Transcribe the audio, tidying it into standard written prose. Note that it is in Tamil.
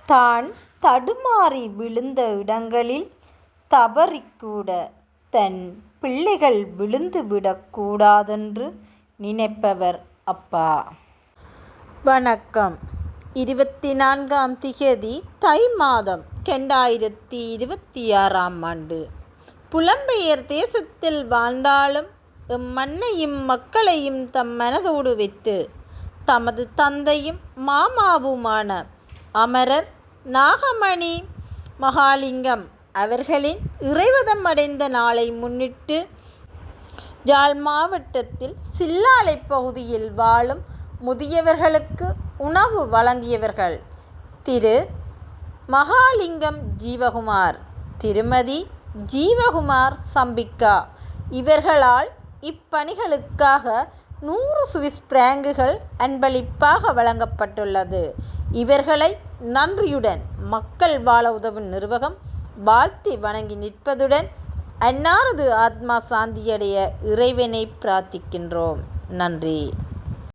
தான் தடுமாறி விழுந்த இடங்களில் தவறிக்கூட தன் பிள்ளைகள் விழுந்து விடக்கூடாதென்று நினைப்பவர் அப்பா. வணக்கம். 24ஆம் திகதி தை மாதம் 2026ஆம் ஆண்டு. புலம்பெயர் தேசத்தில் வாழ்ந்தாலும் மண்ணையும் மக்களையும் தம் மனதோடு வைத்து தமது தந்தையும் மாமாவுமான அமரர் நாகமணி மகாலிங்கம் அவர்களின் இறைவதம் அடைந்த நாளை முன்னிட்டு யாழ் மாவட்டத்தில் சில்லாலை பகுதியில் வாழும் முதியவர்களுக்கு உணவு வழங்கியவர்கள் திரு மகாலிங்கம் ஜீவகுமார், திருமதி ஜீவகுமார் சம்பிக்கா இவர்களால் இப்பணிகளுக்காக 100 சுவிஸ் பிராங்குகள் அன்பளிப்பாக வழங்கப்பட்டுள்ளது. இவர்களை நன்றியுடன் மக்கள் வாழ உதவும் நிர்வாகம் வாழ்த்தி வணங்கி நிற்பதுடன் அன்னாரது ஆத்மா சாந்தியடைய இறைவனை பிரார்த்திக்கின்றோம். நன்றி.